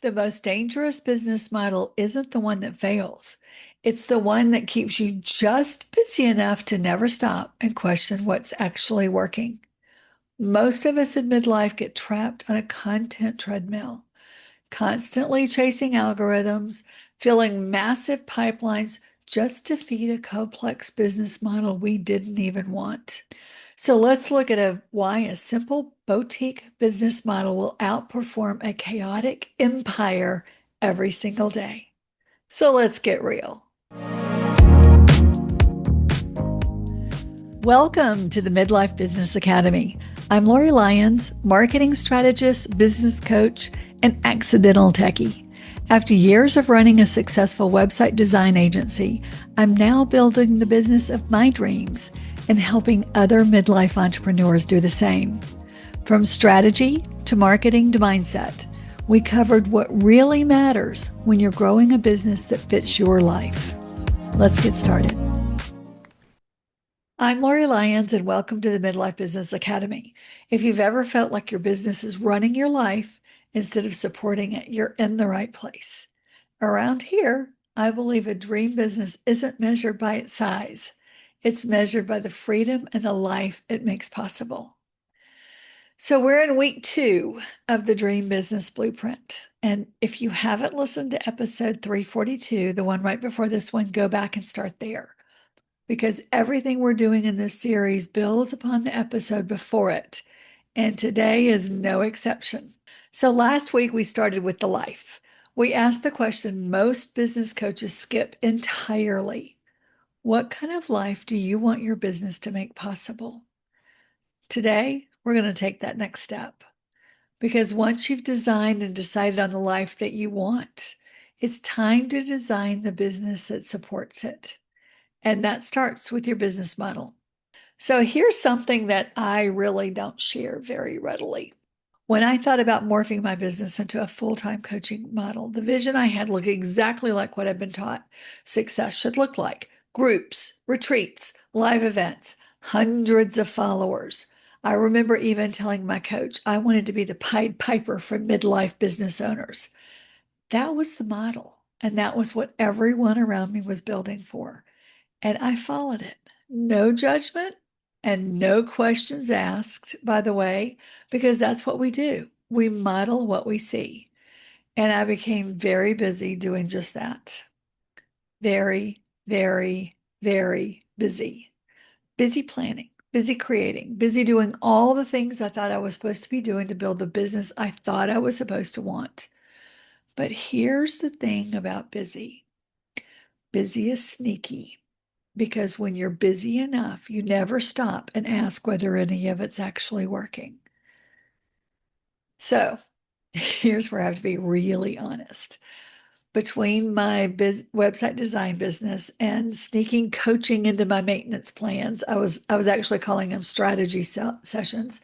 The most dangerous business model isn't the one that fails. It's the one that keeps you just busy enough to never stop and question what's actually working. Most of us in midlife get trapped on a content treadmill, constantly chasing algorithms, filling massive pipelines just to feed a complex business model we didn't even want. So let's look at why a simple boutique business model will outperform a chaotic empire every single day. So let's get real. Welcome to the Midlife Business Academy. I'm Lori Lyons, marketing strategist, business coach, and accidental techie. After years of running a successful website design agency, I'm now building the business of my dreams and helping other midlife entrepreneurs do the same. From strategy to marketing to mindset, we covered what really matters when you're growing a business that fits your life. Let's get started. I'm Lori Lyons, and welcome to the Midlife Business Academy. If you've ever felt like your business is running your life instead of supporting it, you're in the right place. Around here, I believe a dream business isn't measured by its size. It's measured by the freedom and the life it makes possible. So we're in week 2 of the Dream Business Blueprint. And if you haven't listened to episode 342, the one right before this one, go back and start there, because everything we're doing in this series builds upon the episode before it, and today is no exception. So last week we started with the life. We asked the question most business coaches skip entirely. What kind of life do you want your business to make possible? Today, we're going to take that next step, because once you've designed and decided on the life that you want, it's time to design the business that supports it. And that starts with your business model. So here's something that I really don't share very readily. When I thought about morphing my business into a full-time coaching model, the vision I had looked exactly like what I've been taught success should look like: groups, retreats, live events, hundreds of followers. I remember even telling my coach I wanted to be the Pied Piper for midlife business owners. That was the model, and that was what everyone around me was building for. And I followed it. No judgment and no questions asked, by the way, because that's what we do. We model what we see. And I became very busy doing just that. Very, very, very busy. Busy planning, busy creating, busy doing all the things I thought I was supposed to be doing to build the business I thought I was supposed to want. But here's the thing about busy: busy is sneaky. Because when you're busy enough, you never stop and ask whether any of it's actually working. So here's where I have to be really honest. Between my website design business and sneaking coaching into my maintenance plans, I was actually calling them strategy sessions.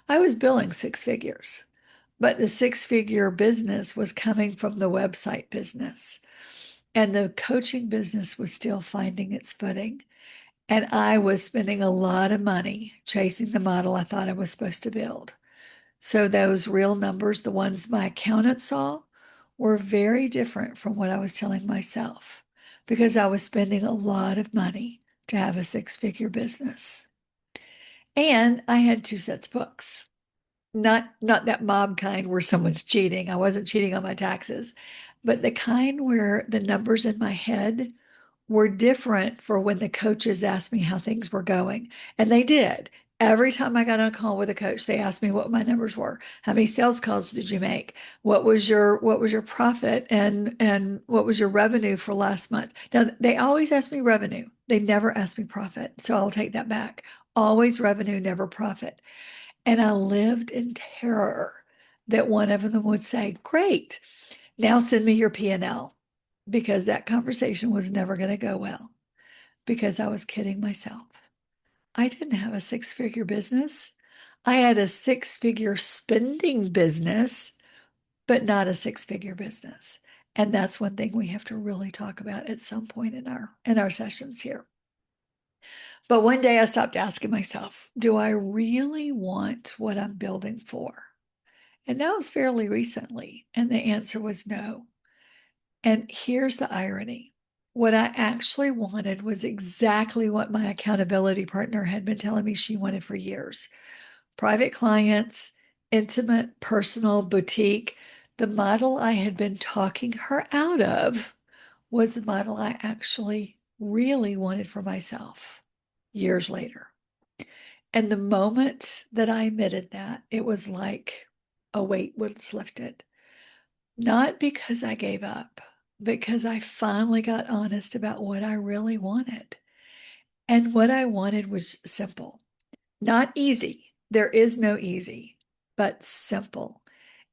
I was billing 6 figures, but the 6 figure business was coming from the website business, and the coaching business was still finding its footing. And I was spending a lot of money chasing the model I thought I was supposed to build. So those real numbers, the ones my accountant saw, were very different from what I was telling myself, because I was spending a lot of money to have a 6 figure business. And I had 2 sets of books. Not that mob kind where someone's cheating. I wasn't cheating on my taxes, but the kind where the numbers in my head were different for when the coaches asked me how things were going. And they did. Every time I got on a call with a coach, they asked me what my numbers were. How many sales calls did you make? What was your profit, and what was your revenue for last month? Now they always ask me revenue. They never ask me profit. So I'll take that back. Always revenue, never profit. And I lived in terror that one of them would say, "Great, now send me your P&L," because that conversation was never going to go well, because I was kidding myself. I didn't have a 6 figure business. I had a 6 figure spending business, but not a 6 figure business. And that's one thing we have to really talk about at some point in our sessions here. But one day I stopped asking myself, do I really want what I'm building for? And that was fairly recently. And the answer was no. And here's the irony. What I actually wanted was exactly what my accountability partner had been telling me she wanted for years. Private clients, intimate, personal, boutique. The model I had been talking her out of was the model I actually really wanted for myself years later. And the moment that I admitted that, it was like a weight was lifted. Not because I gave up, because I finally got honest about what I really wanted. And what I wanted was simple, not easy. There is no easy, but simple.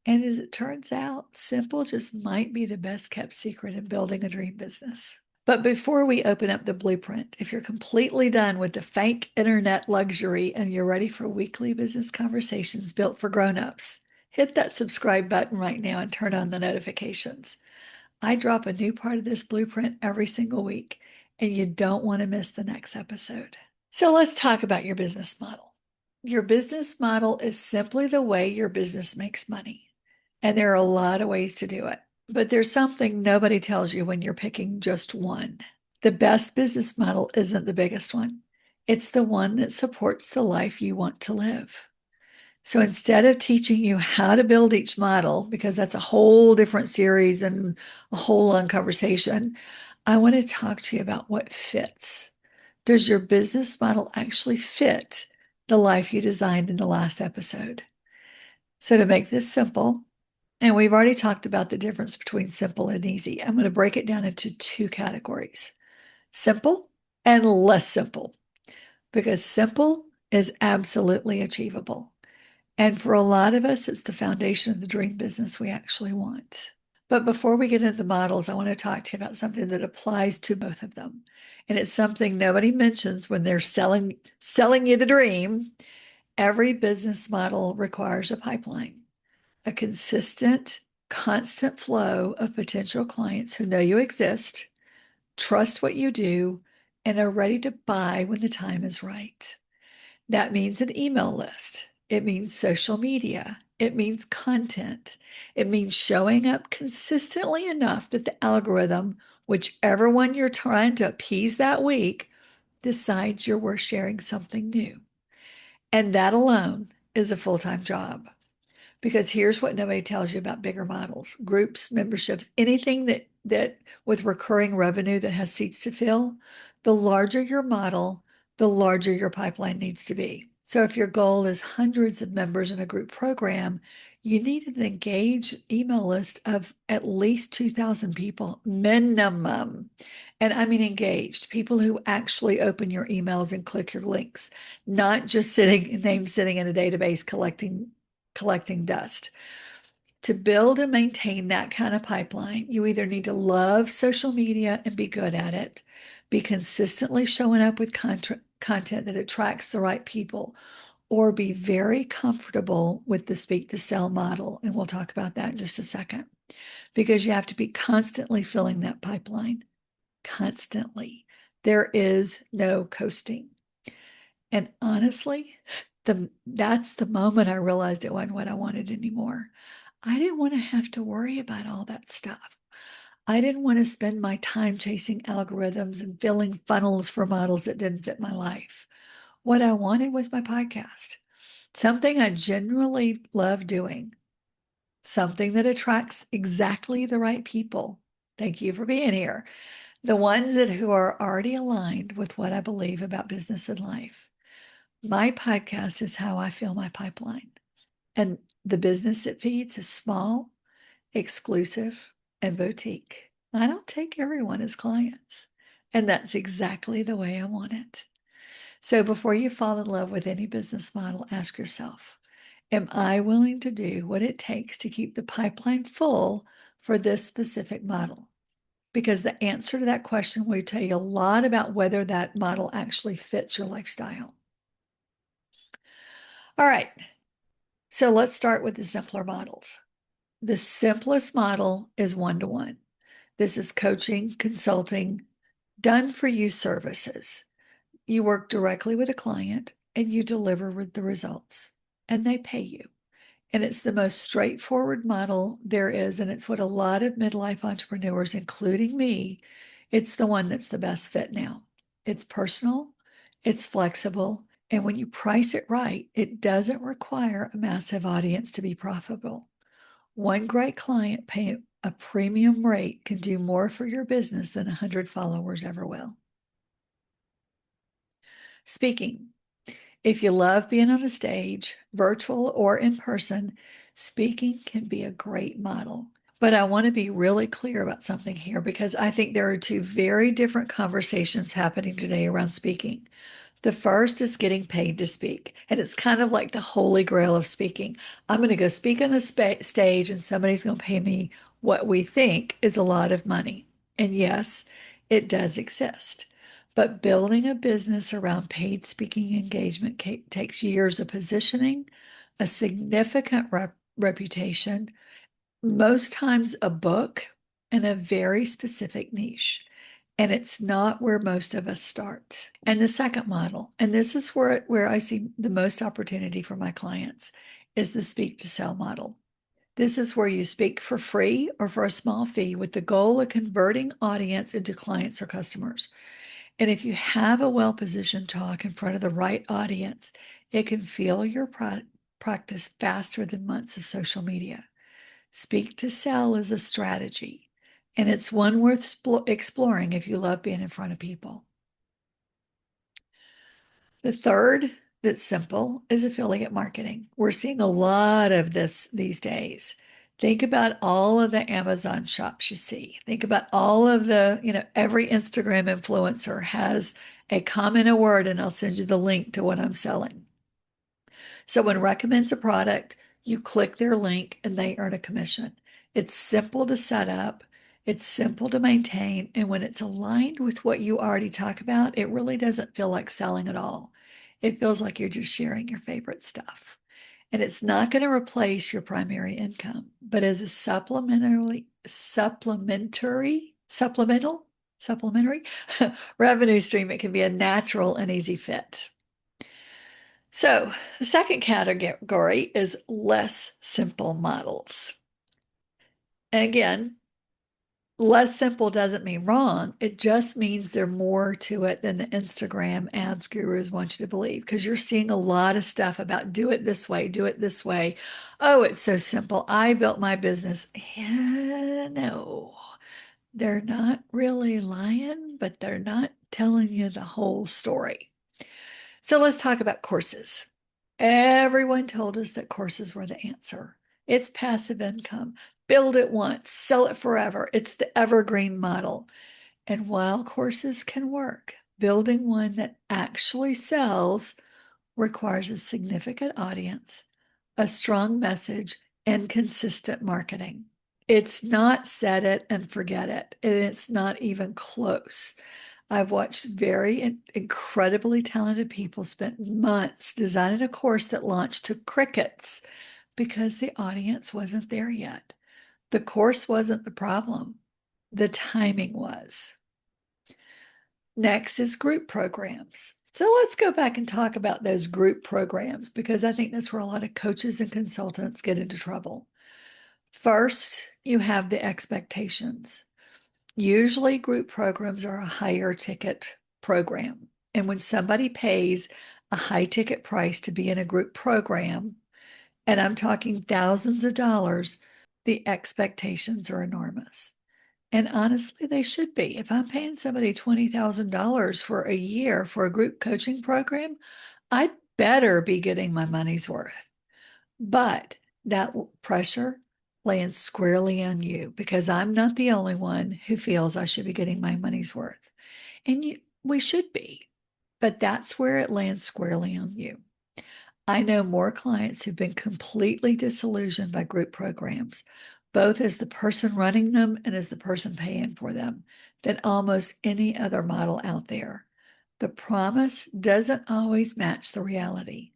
And as it turns out, simple just might be the best kept secret in building a dream business. But before we open up the blueprint, if you're completely done with the fake internet luxury and you're ready for weekly business conversations built for grown-ups, hit that subscribe button right now and turn on the notifications. I drop a new part of this blueprint every single week, and you don't want to miss the next episode. So let's talk about your business model. Your business model is simply the way your business makes money. And there are a lot of ways to do it. But there's something nobody tells you when you're picking just one. The best business model isn't the biggest one. It's the one that supports the life you want to live. So instead of teaching you how to build each model, because that's a whole different series and a whole long conversation, I want to talk to you about what fits. Does your business model actually fit the life you designed in the last episode? So to make this simple, and we've already talked about the difference between simple and easy, I'm going to break it down into two categories: simple and less simple, because simple is absolutely achievable. And for a lot of us, it's the foundation of the dream business we actually want. But before we get into the models, I want to talk to you about something that applies to both of them. And it's something nobody mentions when they're selling you the dream. Every business model requires a pipeline, a consistent, constant flow of potential clients who know you exist, trust what you do, and are ready to buy when the time is right. That means an email list. It means social media. It means content. It means showing up consistently enough that the algorithm, whichever one you're trying to appease that week, decides you're worth sharing something new. And that alone is a full-time job. Because here's what nobody tells you about bigger models, groups, memberships, anything that with recurring revenue that has seats to fill. The larger your model, the larger your pipeline needs to be. So if your goal is hundreds of members in a group program, you need an engaged email list of at least 2,000 people minimum. And I mean engaged, people who actually open your emails and click your links, not just names sitting in a database collecting dust. To build and maintain that kind of pipeline, you either need to love social media and be good at it, be consistently showing up with content that attracts the right people, or be very comfortable with the speak to sell model. And we'll talk about that in just a second, because you have to be constantly filling that pipeline. Constantly. There is no coasting. And honestly, that's the moment I realized it wasn't what I wanted anymore. I didn't want to have to worry about all that stuff. I didn't want to spend my time chasing algorithms and filling funnels for models that didn't fit my life. What I wanted was my podcast, something I genuinely love doing, something that attracts exactly the right people. Thank you for being here. The ones who are already aligned with what I believe about business and life. My podcast is how I fill my pipeline. And the business it feeds is small, exclusive, and boutique. I don't take everyone as clients. And that's exactly the way I want it. So before you fall in love with any business model, ask yourself, am I willing to do what it takes to keep the pipeline full for this specific model? Because the answer to that question will tell you a lot about whether that model actually fits your lifestyle. All right. So let's start with the simpler models. The simplest model is one-to-one. This is coaching, consulting, done for you services. You work directly with a client and you deliver the results, and they pay you. And it's the most straightforward model there is. And it's what a lot of midlife entrepreneurs, including me, it's the one that's the best fit now. It's personal, it's flexible. And when you price it right, it doesn't require a massive audience to be profitable. One great client paying a premium rate can do more for your business than 100 followers ever will. Speaking. If you love being on a stage, virtual or in person, speaking can be a great model. But I want to be really clear about something here because I think there are two very different conversations happening today around speaking. The first is getting paid to speak. And it's kind of like the holy grail of speaking. I'm going to go speak on a stage and somebody's going to pay me what we think is a lot of money. And yes, it does exist. But building a business around paid speaking engagement takes years of positioning, a significant reputation, most times a book, and a very specific niche. And it's not where most of us start. And the second model, and this is where I see the most opportunity for my clients, is the speak to sell model. This is where you speak for free or for a small fee with the goal of converting audience into clients or customers. And if you have a well-positioned talk in front of the right audience, it can fuel your practice faster than months of social media. Speak to sell is a strategy, and it's one worth exploring if you love being in front of people. The third that's simple is affiliate marketing. We're seeing a lot of this these days. Think about all of the Amazon shops you see. Think about all of every Instagram influencer has a comment, a word, and I'll send you the link to what I'm selling. Someone recommends a product, you click their link, and they earn a commission. It's simple to set up, it's simple to maintain, and when it's aligned with what you already talk about, it really doesn't feel like selling at all. It feels like you're just sharing your favorite stuff. And it's not going to replace your primary income, but as a supplementary revenue stream, it can be a natural and easy fit. So the second category is less simple models. And again, less simple doesn't mean wrong. It just means there's more to it than the Instagram ads gurus want you to believe, because you're seeing a lot of stuff about do it this way, do it this way. Oh, it's so simple. I built my business. Yeah, no, they're not really lying, but they're not telling you the whole story. So let's talk about courses. Everyone told us that courses were the answer. It's passive income. Build it once, sell it forever. It's the evergreen model. And while courses can work, building one that actually sells requires a significant audience, a strong message, and consistent marketing. It's not set it and forget it, and it's not even close. I've watched very incredibly talented people spend months designing a course that launched to crickets because the audience wasn't there yet. The course wasn't the problem, the timing was. Next is group programs. So let's go back and talk about those group programs because I think that's where a lot of coaches and consultants get into trouble. First, you have the expectations. Usually, group programs are a higher ticket program. And when somebody pays a high ticket price to be in a group program, and I'm talking thousands of dollars, the expectations are enormous. And honestly, they should be. If I'm paying somebody $20,000 for a year for a group coaching program, I'd better be getting my money's worth. But that pressure lands squarely on you because I'm not the only one who feels I should be getting my money's worth. And we should be, but that's where it lands squarely on you. I know more clients who've been completely disillusioned by group programs, both as the person running them and as the person paying for them, than almost any other model out there. The promise doesn't always match the reality.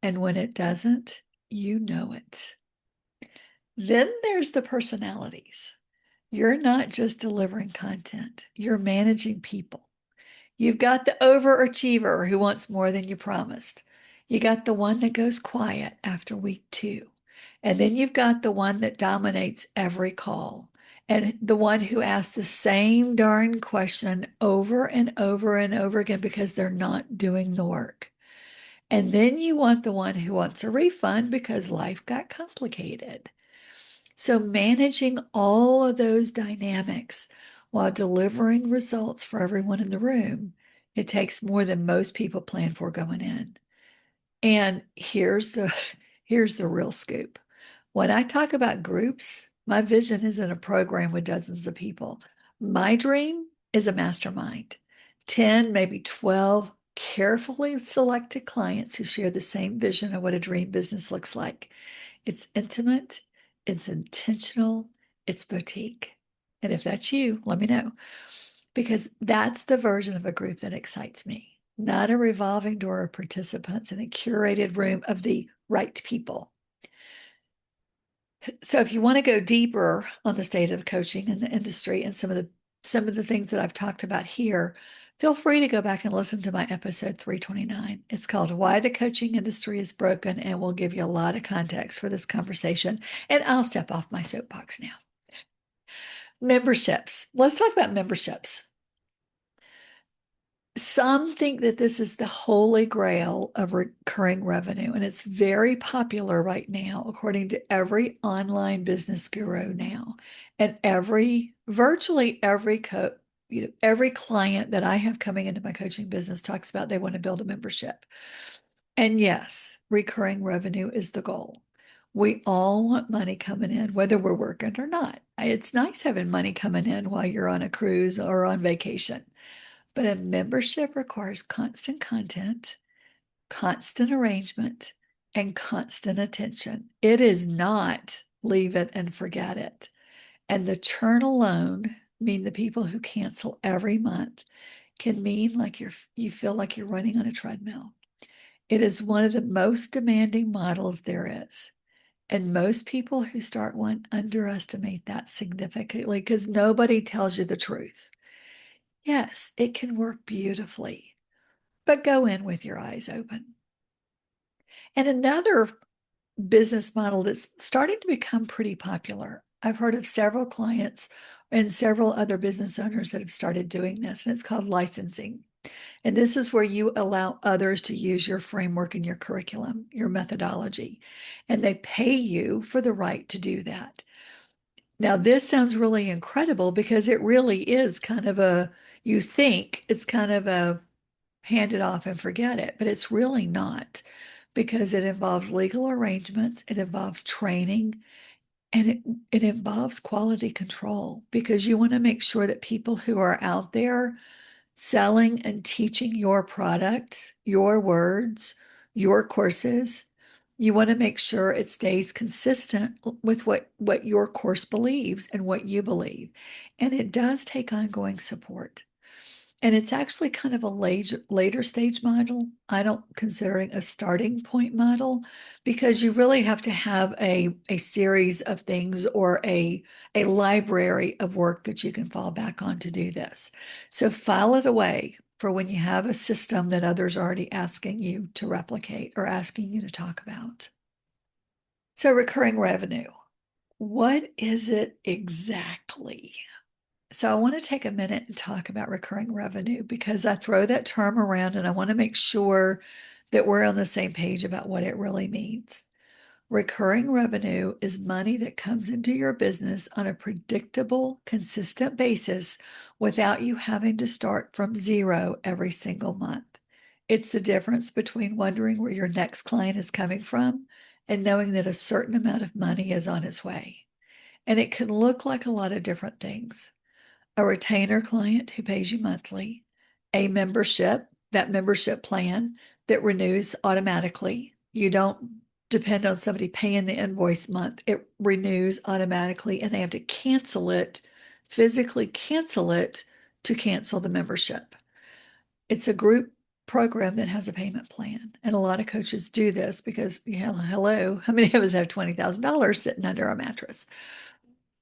And when it doesn't, you know it. Then there's the personalities. You're not just delivering content, you're managing people. You've got the overachiever who wants more than you promised. You got the one that goes quiet after week 2. And then you've got the one that dominates every call and the one who asks the same darn question over and over and over again because they're not doing the work. And then you want the one who wants a refund because life got complicated. So managing all of those dynamics while delivering results for everyone in the room, it takes more than most people plan for going in. And here's the real scoop. When I talk about groups, my vision isn't a program with dozens of people. My dream is a mastermind, 10, maybe 12 carefully selected clients who share the same vision of what a dream business looks like. It's intimate, it's intentional, it's boutique. And if that's you, let me know, because that's the version of a group that excites me, not a revolving door of participants in a curated room of the right people. So if you want to go deeper on the state of coaching in the industry and some of the things that I've talked about here, feel free to go back and listen to my episode 329. It's called Why the Coaching Industry is Broken, and will give you a lot of context for this conversation. And I'll step off my soapbox now. Memberships. Let's talk about memberships. Some think that this is the holy grail of recurring revenue, and it's very popular right now, according to every online business guru now, and virtually every every client that I have coming into my coaching business talks about they want to build a membership. And yes, recurring revenue is the goal. We all want money coming in, whether we're working or not. It's nice having money coming in while you're on a cruise or on vacation. But a membership requires constant content, constant arrangement, and constant attention. It is not leave it and forget it. And the churn alone mean the people who cancel every month can mean like you feel like you're running on a treadmill. It is one of the most demanding models there is. And most people who start one underestimate that significantly because nobody tells you the truth. Yes, it can work beautifully, but go in with your eyes open. And another business model that's starting to become pretty popular. I've heard of several clients and several other business owners that have started doing this, and it's called licensing. And this is where you allow others to use your framework and your curriculum, your methodology, and they pay you for the right to do that. Now, this sounds really incredible because it really is kind of you think it's kind of a hand it off and forget it, but it's really not because it involves legal arrangements, it involves training, and it involves quality control because you want to make sure that people who are out there selling and teaching your product, your words, your courses, you want to make sure it stays consistent with what your course believes and what you believe. And it does take ongoing support. And it's actually kind of a later stage model. I don't consider it a starting point model because you really have to have a series of things or a library of work that you can fall back on to do this. So file it away for when you have a system that others are already asking you to replicate or asking you to talk about. So recurring revenue, what is it exactly? So I want to take a minute and talk about recurring revenue because I throw that term around and I want to make sure that we're on the same page about what it really means. Recurring revenue is money that comes into your business on a predictable, consistent basis without you having to start from zero every single month. It's the difference between wondering where your next client is coming from and knowing that a certain amount of money is on its way. And it can look like a lot of different things: a retainer client who pays you monthly, a membership, that membership plan that renews automatically. You don't depend on somebody paying the invoice month. It renews automatically and they have to cancel it, physically cancel it to cancel the membership. It's a group program that has a payment plan. And a lot of coaches do this because, hello, how many of us have $20,000 sitting under our mattress?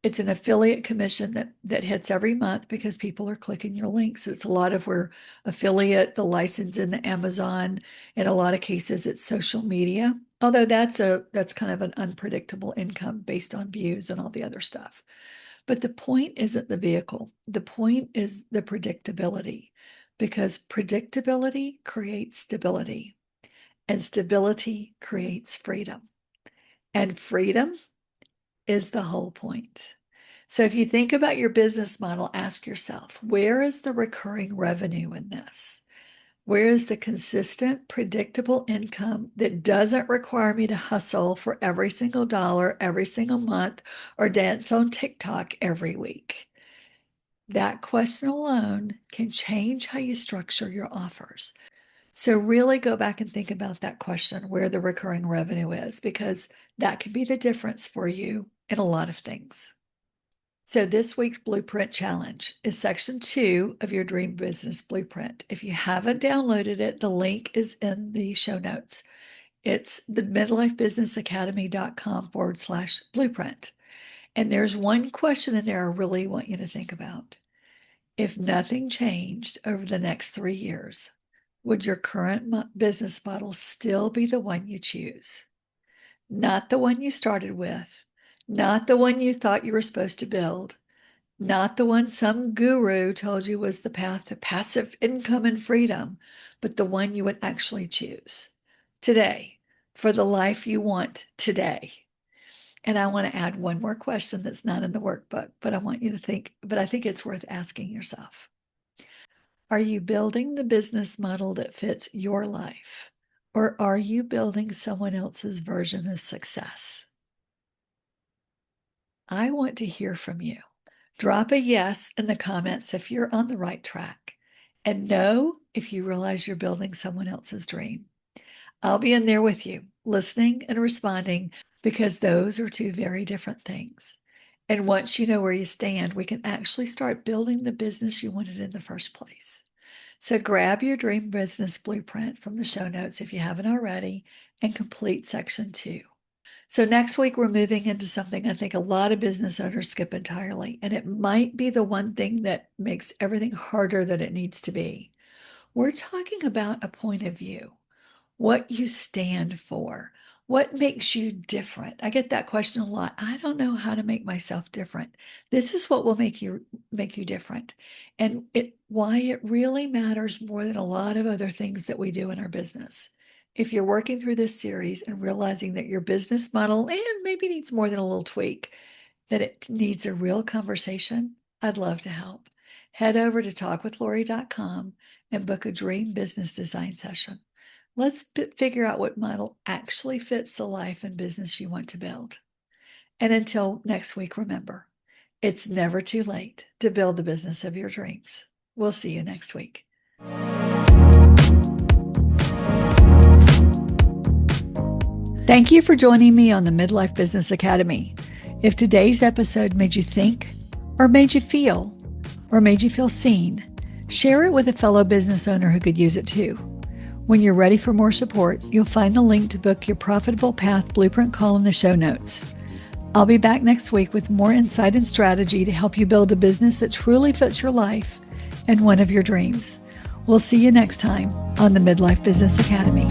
It's an affiliate commission that hits every month because people are clicking your links. It's a lot of where affiliate, the license in the Amazon. In a lot of cases, it's social media. Although that's kind of an unpredictable income based on views and all the other stuff. But the point isn't the vehicle. The point is the predictability, because predictability creates stability, and stability creates freedom. And freedom is the whole point. So if you think about your business model, ask yourself, where is the recurring revenue in this? Where is the consistent, predictable income that doesn't require me to hustle for every single dollar, every single month, or dance on TikTok every week? That question alone can change how you structure your offers. So really go back and think about that question, where the recurring revenue is, because that can be the difference for you in a lot of things. So this week's Blueprint Challenge is section 2 of your Dream Business Blueprint. If you haven't downloaded it, the link is in the show notes. It's the midlifebusinessacademy.com/blueprint. And there's one question in there I really want you to think about. If nothing changed over the next 3 years, would your current business model still be the one you choose? Not the one you started with, not the one you thought you were supposed to build, not the one some guru told you was the path to passive income and freedom, but the one you would actually choose today for the life you want today. And I want to add one more question that's not in the workbook, but I want you to think, but I think it's worth asking yourself. Are you building the business model that fits your life, or are you building someone else's version of success? I want to hear from you. Drop a yes in the comments if you're on the right track, and no if you realize you're building someone else's dream. I'll be in there with you, listening and responding, because those are two very different things. And once you know where you stand, we can actually start building the business you wanted in the first place. So grab your Dream Business Blueprint from the show notes if you haven't already, and complete section 2. So next week, we're moving into something I think a lot of business owners skip entirely, and it might be the one thing that makes everything harder than it needs to be. We're talking about a point of view, what you stand for, what makes you different. I get that question a lot. I don't know how to make myself different. This is what will make you different, and why it really matters more than a lot of other things that we do in our business. If you're working through this series and realizing that your business model maybe needs more than a little tweak, that it needs a real conversation, I'd love to help. Head over to talkwithlori.com and book a Dream Business Design session. Let's figure out what model actually fits the life and business you want to build. And until next week, remember, it's never too late to build the business of your dreams. We'll see you next week. Thank you for joining me on the Midlife Business Academy. If today's episode made you think, or made you feel, or made you feel seen, share it with a fellow business owner who could use it too. When you're ready for more support, you'll find the link to book your Profitable Path Blueprint call in the show notes. I'll be back next week with more insight and strategy to help you build a business that truly fits your life and one of your dreams. We'll see you next time on the Midlife Business Academy.